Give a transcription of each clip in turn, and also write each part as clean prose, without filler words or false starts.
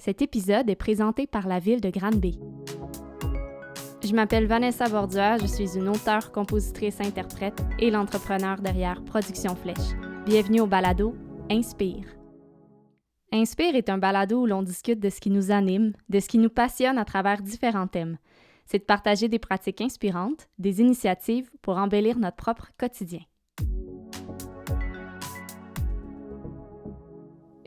Cet épisode est présenté par la ville de Granby. Je m'appelle Vanessa Bordua, je suis une auteure, compositrice, interprète et l'entrepreneur derrière Production Flèche. Bienvenue au balado Inspire. Inspire est un balado où l'on discute de ce qui nous anime, de ce qui nous passionne à travers différents thèmes. C'est de partager des pratiques inspirantes, des initiatives pour embellir notre propre quotidien.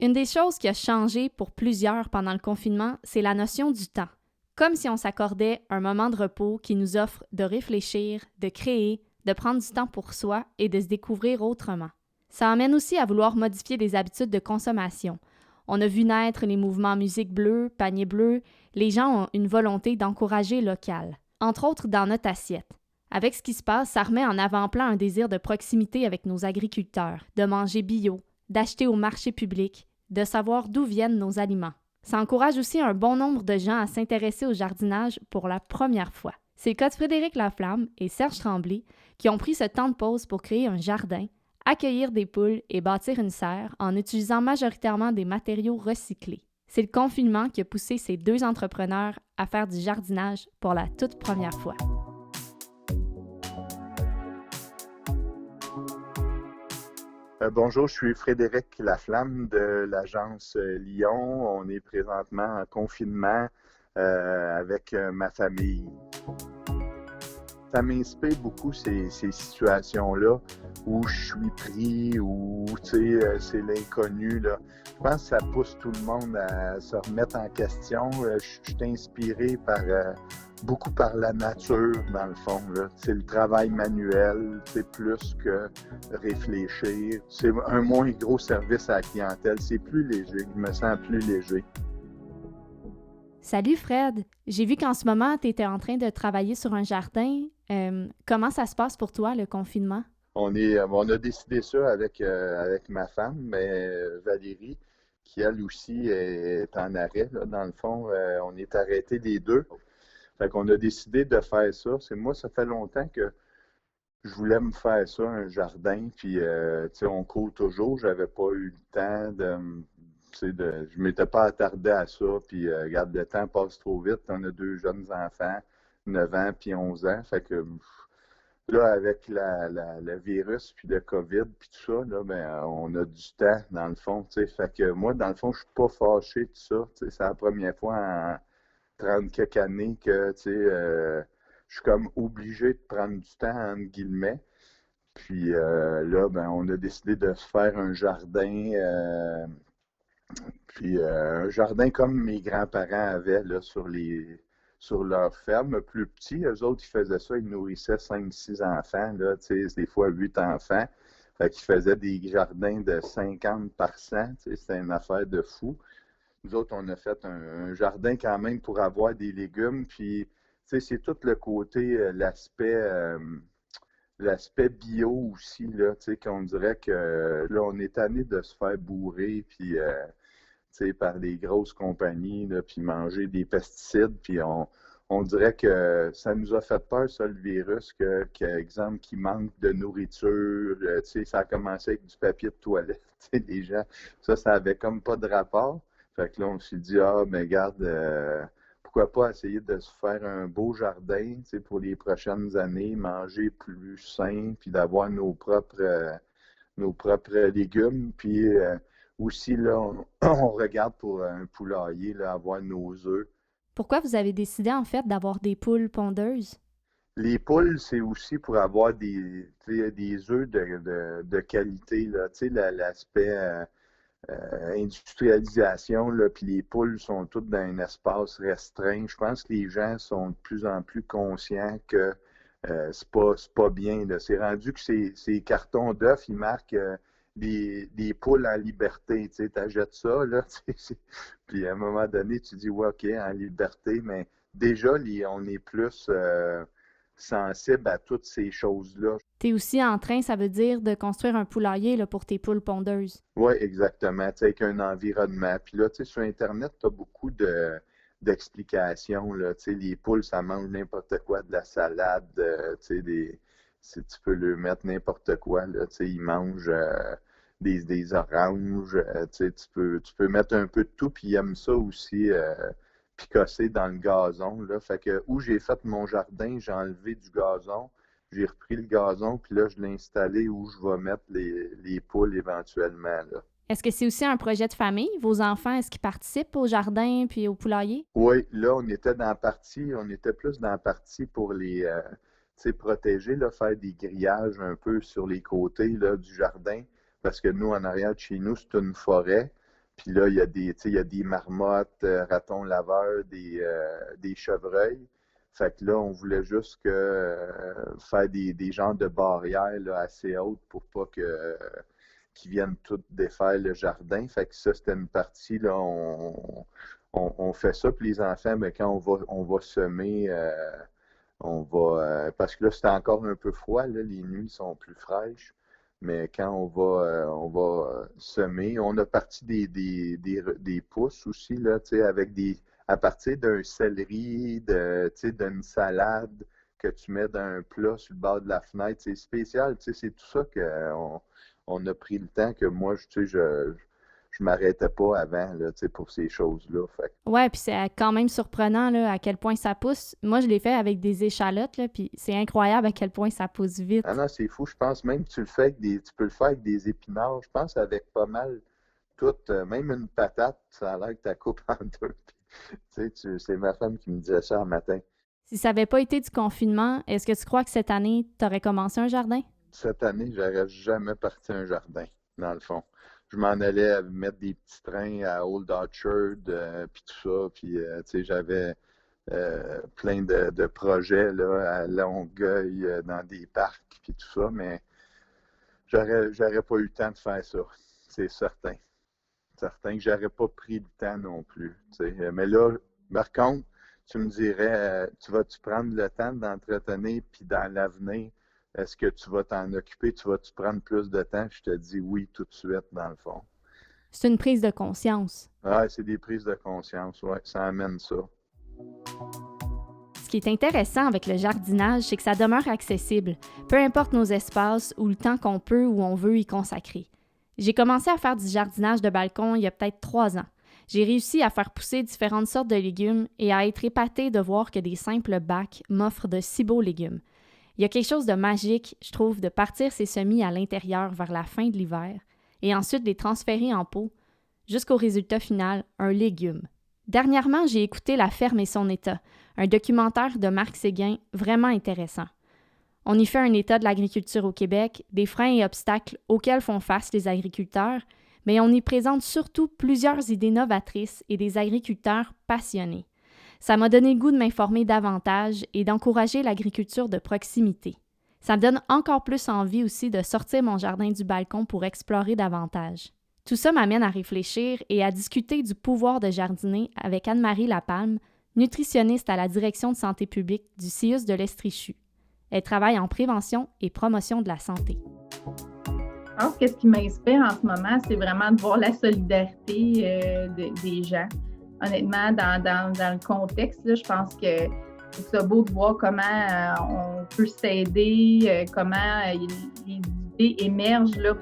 Une des choses qui a changé pour plusieurs pendant le confinement, c'est la notion du temps. Comme si on s'accordait un moment de repos qui nous offre de réfléchir, de créer, de prendre du temps pour soi et de se découvrir autrement. Ça amène aussi à vouloir modifier des habitudes de consommation. On a vu naître les mouvements musique bleue, panier bleu. Les gens ont une volonté d'encourager local, entre autres dans notre assiette. Avec ce qui se passe, ça remet en avant-plan un désir de proximité avec nos agriculteurs, de manger bio, d'acheter au marché public, de savoir d'où viennent nos aliments. Ça encourage aussi un bon nombre de gens à s'intéresser au jardinage pour la première fois. C'est le cas de Frédéric Laflamme et Serge Tremblay qui ont pris ce temps de pause pour créer un jardin, accueillir des poules et bâtir une serre en utilisant majoritairement des matériaux recyclés. C'est le confinement qui a poussé ces deux entrepreneurs à faire du jardinage pour la toute première fois. Bonjour, je suis Frédéric Laflamme de l'agence Lyon. On est présentement en confinement avec ma famille. Ça m'inspire beaucoup ces situations-là où je suis pris, où c'est l'inconnu, là. Je pense que ça pousse tout le monde à se remettre en question. Je suis inspiré beaucoup par la nature, dans le fond, là. C'est le travail manuel, c'est plus que réfléchir. C'est un moins gros service à la clientèle. C'est plus léger. Je me sens plus léger. Salut Fred! J'ai vu qu'en ce moment, tu étais en train de travailler sur un jardin. Comment ça se passe pour toi, le confinement? On a décidé ça avec ma femme, mais Valérie, qui elle aussi est en arrêt, là, dans le fond. On est arrêtés les deux. Fait qu'on a décidé de faire ça. Ça fait longtemps que je voulais me faire ça, un jardin, puis on court toujours. J'avais pas eu le temps je m'étais pas attardé à ça, puis regarde, le temps passe trop vite. On a deux jeunes enfants, 9 ans puis 11 ans. Fait que là, avec le virus, puis le COVID, puis tout ça, là, on a du temps, dans le fond, tu sais. Fait que moi, dans le fond, je suis pas fâché de ça. Tu sais, c'est la première fois en 30 quelques années que, je suis comme obligé de prendre du temps, entre guillemets. Puis là, on a décidé de se faire un jardin, un jardin comme mes grands-parents avaient, là, sur leur ferme, plus petit. Eux autres, ils faisaient ça, ils nourrissaient 5-6 enfants, là, des fois 8 enfants. Fait qu'ils faisaient des jardins de 50 par 100, c'était une affaire de fou. Nous autres, on a fait un jardin quand même pour avoir des légumes, puis c'est tout le côté, l'aspect bio aussi, là, qu'on dirait que là, on est tanné de se faire bourrer, puis par des grosses compagnies, là, puis manger des pesticides, puis on dirait que ça nous a fait peur, ça, le virus, exemple, qu'il manque de nourriture, ça a commencé avec du papier de toilette, les gens, ça avait comme pas de rapport. Fait que là, on s'est dit, regarde, pourquoi pas essayer de se faire un beau jardin, pour les prochaines années, manger plus sain, puis d'avoir nos propres légumes, puis aussi, là, on regarde pour un poulailler, là, avoir nos œufs. Pourquoi vous avez décidé, en fait, d'avoir des poules pondeuses? Les poules, c'est aussi pour avoir des œufs de qualité, là. L'aspect industrialisation, là, puis les poules sont toutes dans un espace restreint. Je pense que les gens sont de plus en plus conscients que c'est pas bien, là. C'est rendu que ces cartons d'œufs, ils marquent des poules en liberté. Tu achètes ça, là, puis à un moment donné, tu dis, ouais, OK, en liberté, mais déjà, on est plus sensible à toutes ces choses-là. Tu es aussi en train, ça veut dire, de construire un poulailler là, pour tes poules pondeuses. Oui, exactement, avec un environnement. Puis là, sur Internet, tu as beaucoup d'explications, là. Les poules, ça mange n'importe quoi, de la salade, si tu peux leur mettre n'importe quoi, là, ils mangent des oranges. Tu sais, tu peux mettre un peu de tout, puis ils aiment ça aussi, picosser dans le gazon, là. Fait que où j'ai fait mon jardin, j'ai enlevé du gazon, j'ai repris le gazon, puis là, je l'ai installé où je vais mettre les poules éventuellement, là. Est-ce que c'est aussi un projet de famille? Vos enfants, est-ce qu'ils participent au jardin puis au poulailler? Oui, là, on était plus dans la partie pour tu sais, protéger, là, faire des grillages un peu sur les côtés, là, du jardin, parce que nous, en arrière de chez nous, c'est une forêt. Puis là, tu sais, il y a des marmottes, ratons laveurs, des chevreuils. Fait que là, on voulait juste faire des genres de barrières, là, assez hautes pour pas qu'ils viennent tout défaire le jardin. Fait que ça, c'était une partie, là, on fait ça, puis les enfants, ben, quand on va semer, parce que là, c'était encore un peu froid, là, les nuits sont plus fraîches, mais quand on va semer, on a parti des pousses aussi, là, tu sais, à partir d'un céleri, tu sais, d'une salade que tu mets dans un plat sur le bord de la fenêtre, c'est spécial, tu sais, c'est tout ça qu'on a pris le temps que moi, tu sais, je m'arrêtais pas avant, là, tu sais, pour ces choses-là. Fait Ouais, puis c'est quand même surprenant là, à quel point ça pousse. Moi, je l'ai fait avec des échalotes, là, puis c'est incroyable à quel point ça pousse Ah vite. non, c'est fou. Je pense même que tu peux le faire avec des épinards. Je pense avec pas mal tout, même une patate, ça a l'air que tu la coupes en deux. Tu sais, c'est ma femme qui me disait ça un matin. Si ça n'avait pas été du confinement, est-ce que tu crois que cette année, tu aurais commencé un jardin? Cette année, j'aurais jamais parti un jardin, dans le fond. Je m'en allais mettre des petits trains à Old Orchard, puis tout ça. Puis, tu sais, j'avais plein de projets là, à Longueuil, dans des parcs, puis tout ça, mais j'aurais pas eu le temps de faire ça. C'est certain. Certain que j'aurais pas pris le temps non plus. Tu sais. Mais là, par contre, tu me dirais, tu vas-tu prendre le temps d'entretenir, puis dans l'avenir, est-ce que tu vas t'en occuper, tu vas-tu prendre plus de temps? Je te dis oui tout de suite, dans le fond. C'est une prise de conscience. Ah, c'est des prises de conscience, ouais, ça amène ça. Ce qui est intéressant avec le jardinage, c'est que ça demeure accessible, peu importe nos espaces ou le temps qu'on peut ou on veut y consacrer. J'ai commencé à faire du jardinage de balcon il y a peut-être 3 ans. J'ai réussi à faire pousser différentes sortes de légumes et à être épatée de voir que des simples bacs m'offrent de si beaux légumes. Il y a quelque chose de magique, je trouve, de partir ces semis à l'intérieur vers la fin de l'hiver et ensuite les transférer en pot jusqu'au résultat final, un légume. Dernièrement, j'ai écouté La ferme et son état, un documentaire de Marc Séguin vraiment intéressant. On y fait un état de l'agriculture au Québec, des freins et obstacles auxquels font face les agriculteurs, mais on y présente surtout plusieurs idées novatrices et des agriculteurs passionnés. Ça m'a donné le goût de m'informer davantage et d'encourager l'agriculture de proximité. Ça me donne encore plus envie aussi de sortir mon jardin du balcon pour explorer davantage. Tout ça m'amène à réfléchir et à discuter du pouvoir de jardiner avec Anne-Marie Lapalme, nutritionniste à la direction de santé publique du CIUS de l'Estrichu. Elle travaille en prévention et promotion de la santé. Je pense que ce qui m'inspire en ce moment, c'est vraiment de voir la solidarité des gens. Honnêtement, dans le contexte, là, je pense que c'est beau de voir comment on peut s'aider, comment les idées émergent là,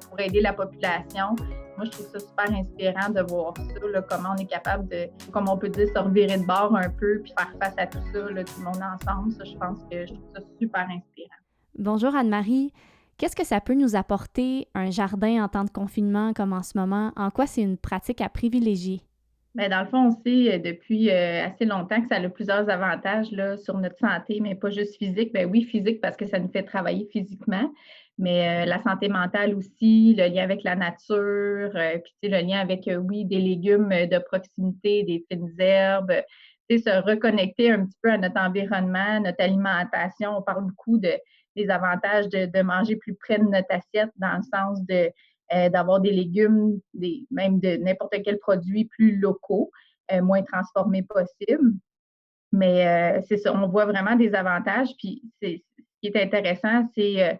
pour aider la population. Moi, je trouve ça super inspirant de voir ça, là, comment on est capable de, comme on peut dire, se revirer de bord un peu puis faire face à tout ça, là, tout le monde ensemble. Ça, je pense que je trouve ça super inspirant. Bonjour Anne-Marie. Qu'est-ce que ça peut nous apporter, un jardin en temps de confinement comme en ce moment? En quoi c'est une pratique à privilégier? Bien, dans le fond, on sait depuis assez longtemps que ça a plusieurs avantages là, sur notre santé, mais pas juste physique. Bien oui, physique parce que ça nous fait travailler physiquement, mais la santé mentale aussi, le lien avec la nature, puis tu sais, le lien avec, oui, des légumes de proximité, des fines herbes, tu sais, se reconnecter un petit peu à notre environnement, notre alimentation. On parle beaucoup des avantages de manger plus près de notre assiette dans le sens d'avoir des légumes, même de n'importe quel produit plus locaux, moins transformés possible. Mais c'est ça, on voit vraiment des avantages. Puis ce qui est intéressant, c'est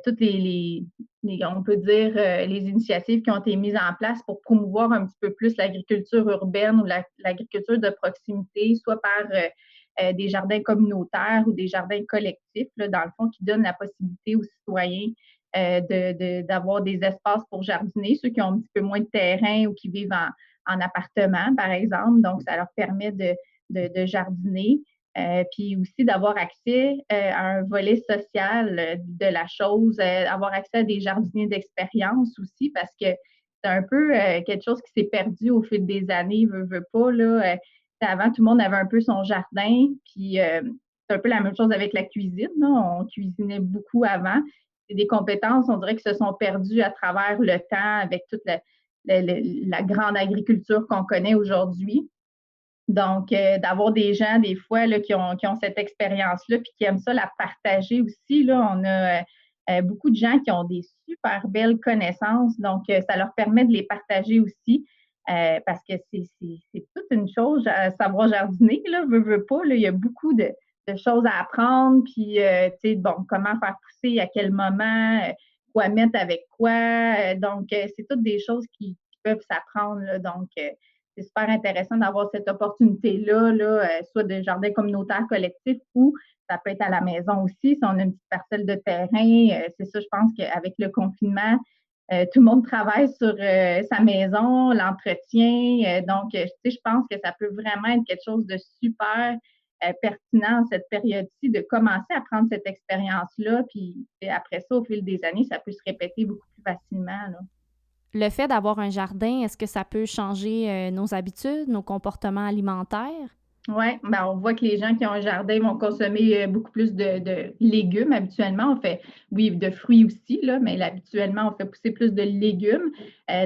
toutes on peut dire, les initiatives qui ont été mises en place pour promouvoir un petit peu plus l'agriculture urbaine ou l'agriculture de proximité, soit par des jardins communautaires ou des jardins collectifs, là, dans le fond, qui donnent la possibilité aux citoyens d'avoir des espaces pour jardiner, ceux qui ont un petit peu moins de terrain ou qui vivent en appartement, par exemple. Donc, ça leur permet de jardiner. Puis aussi d'avoir accès à un volet social de la chose, avoir accès à des jardiniers d'expérience aussi, parce que c'est un peu quelque chose qui s'est perdu au fil des années, veut pas, là. Avant, tout le monde avait un peu son jardin, puis c'est un peu la même chose avec la cuisine, là. On cuisinait beaucoup avant. C'est des compétences, on dirait, qui se sont perdues à travers le temps avec toute la grande agriculture qu'on connaît aujourd'hui. Donc, d'avoir des gens, des fois, là, qui ont cette expérience-là puis qui aiment ça la partager aussi, là. On a beaucoup de gens qui ont des super belles connaissances. Donc, ça leur permet de les partager aussi parce que c'est toute une chose à savoir jardiner, là, veut pas. Là, il y a beaucoup de choses à apprendre. Puis, tu sais, bon, comment faire pousser, à quel moment, quoi mettre avec quoi. Donc, c'est toutes des choses qui peuvent s'apprendre, là. Donc, c'est super intéressant d'avoir cette opportunité-là, là, soit de jardin communautaire collectif ou ça peut être à la maison aussi. Si on a une petite parcelle de terrain, c'est ça, je pense qu'avec le confinement, tout le monde travaille sur sa maison, l'entretien. Donc, tu sais, je pense que ça peut vraiment être quelque chose de super pertinent en cette période-ci de commencer à prendre cette expérience-là. Puis après ça, au fil des années, ça peut se répéter beaucoup plus facilement, là. Le fait d'avoir un jardin, est-ce que ça peut changer nos habitudes, nos comportements alimentaires? Oui, ben on voit que les gens qui ont un jardin vont consommer beaucoup plus de légumes habituellement. On fait, oui, de fruits aussi, là, mais habituellement, on fait pousser plus de légumes.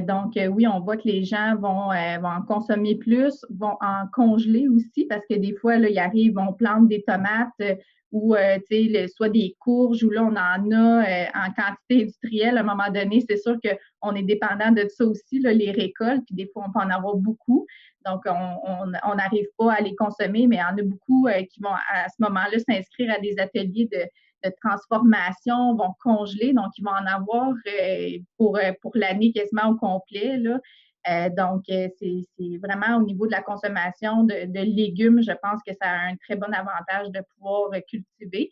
Donc, oui, on voit que les gens vont en consommer plus, vont en congeler aussi parce que des fois, là, ils arrivent, on plante des tomates ou, tu sais, soit des courges ou là, on en a en quantité industrielle. À un moment donné, c'est sûr qu'on est dépendant de ça aussi, là, les récoltes, puis des fois, on peut en avoir beaucoup. Donc, on n'arrive pas à les consommer, mais il y en a beaucoup qui vont à ce moment-là s'inscrire à des ateliers de transformation, vont congeler, donc ils vont en avoir pour l'année quasiment au complet, là. Donc, c'est vraiment au niveau de la consommation de légumes, je pense que ça a un très bon avantage de pouvoir cultiver.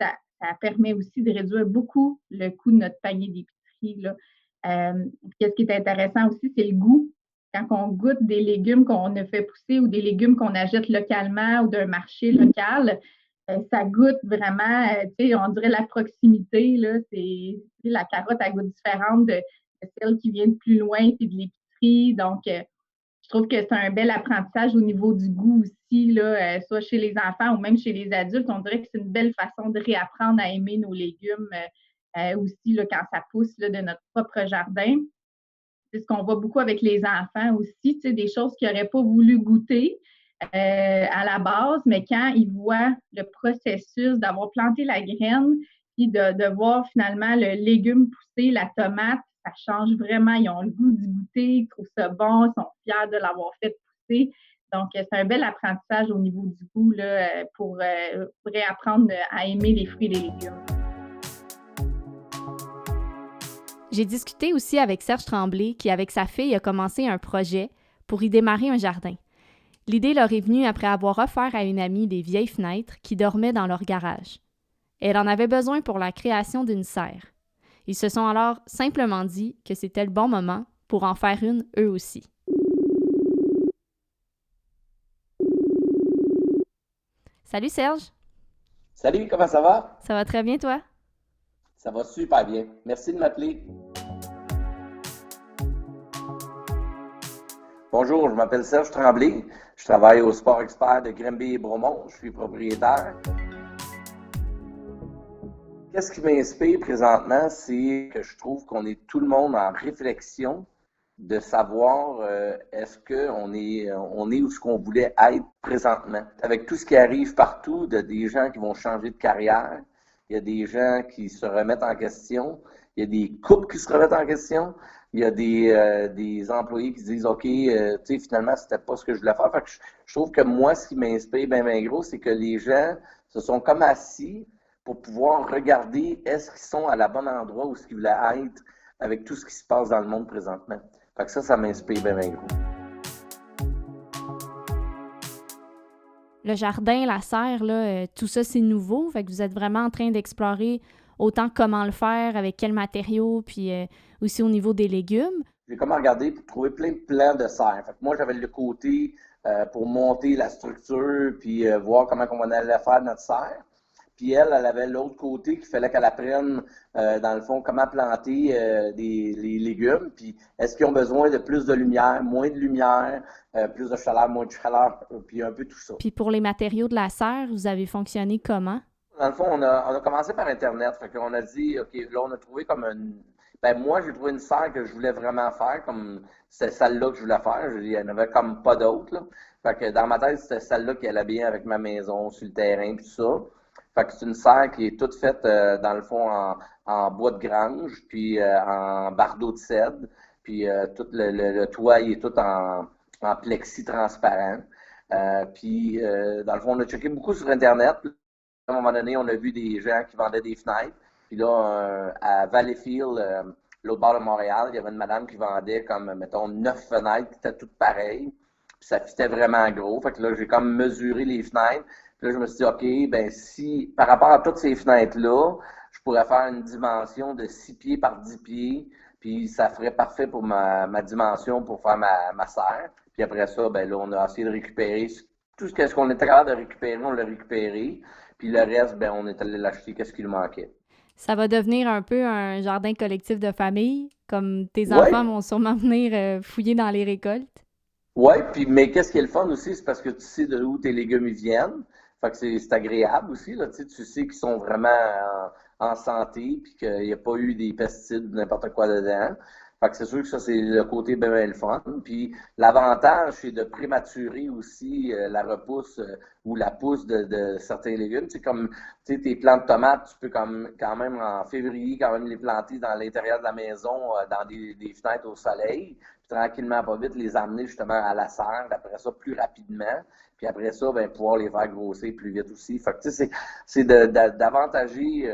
Ça permet aussi de réduire beaucoup le coût de notre panier d'épicerie, là. Qu'est-ce qui est intéressant aussi, c'est le goût. Quand on goûte des légumes qu'on a fait pousser ou des légumes qu'on achète localement ou d'un marché local, ça goûte vraiment, tu sais, on dirait la proximité, là, la carotte, elle goûte différente de celle qui vient de plus loin puis de l'épicerie. Donc, je trouve que c'est un bel apprentissage au niveau du goût aussi, là, soit chez les enfants ou même chez les adultes. On dirait que c'est une belle façon de réapprendre à aimer nos légumes aussi là, quand ça pousse là, de notre propre jardin. C'est ce qu'on voit beaucoup avec les enfants aussi, tu sais, des choses qu'ils n'auraient pas voulu goûter à la base, mais quand ils voient le processus d'avoir planté la graine, puis de voir finalement le légume pousser, la tomate, ça change vraiment. Ils ont le goût d'y goûter, ils trouvent ça bon, ils sont fiers de l'avoir fait pousser. Donc, c'est un bel apprentissage au niveau du goût là, pour réapprendre à aimer les fruits et les légumes. J'ai discuté aussi avec Serge Tremblay qui, avec sa fille, a commencé un projet pour y démarrer un jardin. L'idée leur est venue après avoir offert à une amie des vieilles fenêtres qui dormaient dans leur garage. Elle en avait besoin pour la création d'une serre. Ils se sont alors simplement dit que c'était le bon moment pour en faire une eux aussi. Salut Serge! Salut, comment ça va? Ça va très bien toi? Ça va super bien. Merci de m'appeler. Bonjour, je m'appelle Serge Tremblay. Je travaille au Sport Expert de Grimby et Bromont. Je suis propriétaire. Qu'est-ce qui m'inspire présentement, c'est que je trouve qu'on est tout le monde en réflexion de savoir est-ce qu'on est où ce qu'on voulait être présentement. Avec tout ce qui arrive partout, des gens qui vont changer de carrière, il y a des gens qui se remettent en question, il y a des couples qui se remettent en question, il y a des employés qui se disent « OK, tu sais, finalement, c'était pas ce que je voulais faire. » Fait que je trouve que moi, ce qui m'inspire bien gros, c'est que les gens se sont comme assis pour pouvoir regarder est-ce qu'ils sont à la bonne endroit où ce qu'ils voulaient être avec tout ce qui se passe dans le monde présentement. Fait que ça m'inspire bien gros. Le jardin, la serre, là, tout ça, c'est nouveau. Fait que vous êtes vraiment en train d'explorer autant comment le faire, avec quels matériaux, puis aussi au niveau des légumes. J'ai comme regardé pour trouver plein de plans de serre. Fait que moi, j'avais le côté pour monter la structure, puis voir comment on allait faire notre serre. Puis elle avait l'autre côté qu'il fallait qu'elle apprenne, dans le fond, comment planter les légumes. Puis est-ce qu'ils ont besoin de plus de lumière, moins de lumière, plus de chaleur, moins de chaleur, puis un peu tout ça. Puis pour les matériaux de la serre, vous avez fonctionné comment? Dans le fond, on a commencé par Internet. Fait qu'on a dit, OK, là, on a trouvé comme moi, j'ai trouvé une serre que je voulais vraiment faire, comme c'est celle-là que je voulais faire. Il n'y en avait comme pas d'autres, là. Fait que dans ma tête, c'était celle-là qui allait bien avec ma maison, sur le terrain, tout ça. Fait que c'est une serre qui est toute faite, dans le fond, en bois de grange, puis en bardeau de cèdre, puis tout le toit, il est tout en plexi transparent. Puis, dans le fond, on a checké beaucoup sur Internet. À un moment donné, on a vu des gens qui vendaient des fenêtres. Puis là, à Valleyfield, l'autre bord de Montréal, il y avait une madame qui vendait comme, mettons, 9 fenêtres qui étaient toutes pareilles. Puis ça fitait vraiment gros. Fait que là, j'ai comme mesuré les fenêtres. Puis là, je me suis dit, OK, ben si, par rapport à toutes ces fenêtres-là, je pourrais faire une dimension de 6 pieds par 10 pieds. Puis ça ferait parfait pour ma dimension pour faire ma serre. Puis après ça, ben là, on a essayé de récupérer tout ce qu'on était capable de récupérer, on l'a récupéré. Puis le reste, ben on est allé l'acheter, qu'est-ce qui nous manquait. Ça va devenir un peu un jardin collectif de famille, comme tes enfants vont sûrement venir fouiller dans les récoltes. Oui, mais qu'est-ce qui est le fun aussi, c'est parce que tu sais de où tes légumes ils viennent. Fait que c'est agréable aussi, là, tu sais qu'ils sont vraiment en santé, puis qu'il n'y a pas eu des pesticides ou n'importe quoi dedans. Fait que c'est sûr que ça, c'est le côté bien le fun. Puis l'avantage, c'est de prématurer aussi la repousse ou la pousse de certains légumes. Tu sais, comme tes plants de tomates, tu peux quand même en février quand même les planter dans l'intérieur de la maison, dans des fenêtres au soleil. Puis tranquillement, pas vite, les amener justement à la serre, après ça, plus rapidement. Puis après ça, ben pouvoir les faire grossir plus vite aussi. Fait que tu sais, c'est d'avantager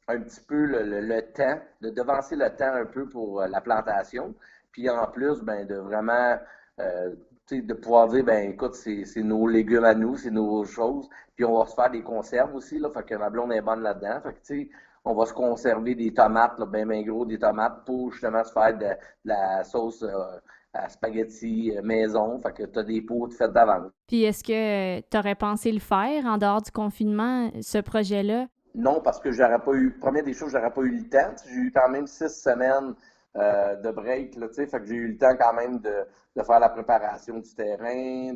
un petit peu le temps, de devancer le temps un peu pour la plantation. Puis en plus, ben de vraiment de pouvoir dire, ben écoute, c'est nos légumes à nous, c'est nos choses. Puis on va se faire des conserves aussi, là, fait que ma blonde est bonne là-dedans. Fait que tu sais, on va se conserver des tomates, là, ben gros, des tomates pour justement se faire de la sauce à spaghetti maison. Fait que tu as des pots faites d'avance. Puis est-ce que tu aurais pensé le faire en dehors du confinement, ce projet-là? Non, parce que j'aurais pas eu, première des choses, j'aurais pas eu le temps. J'ai eu quand même 6 semaines de break, là, tu sais, fait que j'ai eu le temps quand même de faire la préparation du terrain,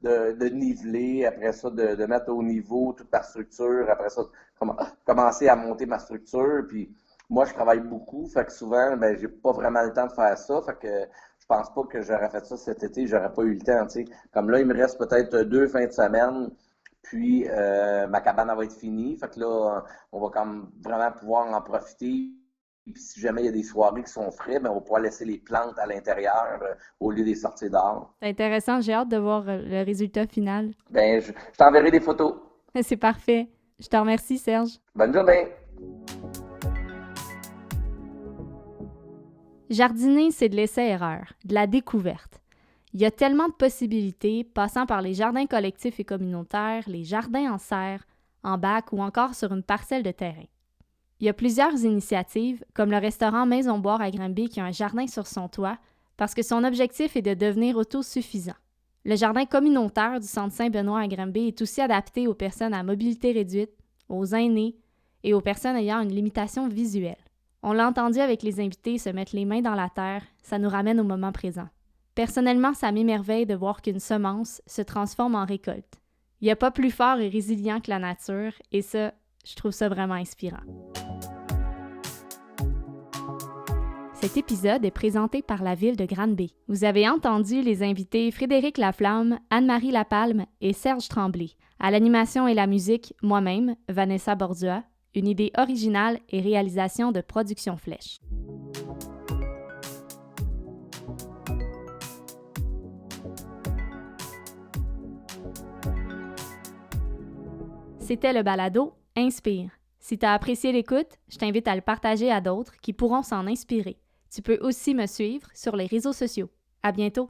de niveler, après ça, de mettre au niveau toute ma structure, après ça, commencer à monter ma structure, puis moi, je travaille beaucoup, fait que souvent, ben, j'ai pas vraiment le temps de faire ça, fait que je pense pas que j'aurais fait ça cet été, j'aurais pas eu le temps, tu sais. Comme là, il me reste peut-être 2 fins de semaine. Puis, ma cabane va être finie. Fait que là, on va quand même vraiment pouvoir en profiter. Puis, si jamais il y a des soirées qui sont frais, ben, on va pouvoir laisser les plantes à l'intérieur au lieu des sorties dehors. C'est intéressant. J'ai hâte de voir le résultat final. Ben, je t'enverrai des photos. C'est parfait. Je te remercie, Serge. Bonne journée. Jardiner, c'est de l'essai-erreur, de la découverte. Il y a tellement de possibilités, passant par les jardins collectifs et communautaires, les jardins en serre, en bac ou encore sur une parcelle de terrain. Il y a plusieurs initiatives, comme le restaurant Maison Boire à Granby qui a un jardin sur son toit, parce que son objectif est de devenir autosuffisant. Le jardin communautaire du Centre Saint-Benoît à Granby est aussi adapté aux personnes à mobilité réduite, aux aînés et aux personnes ayant une limitation visuelle. On l'a entendu avec les invités se mettre les mains dans la terre, ça nous ramène au moment présent. Personnellement, ça m'émerveille de voir qu'une semence se transforme en récolte. Il n'y a pas plus fort et résilient que la nature, et ça, je trouve ça vraiment inspirant. Cet épisode est présenté par la ville de Granby. Vous avez entendu les invités Frédéric Laflamme, Anne-Marie Lapalme et Serge Tremblay. À l'animation et la musique, moi-même, Vanessa Bordua, une idée originale et réalisation de Production Flèche. C'était le balado Inspire. Si tu as apprécié l'écoute, je t'invite à le partager à d'autres qui pourront s'en inspirer. Tu peux aussi me suivre sur les réseaux sociaux. À bientôt!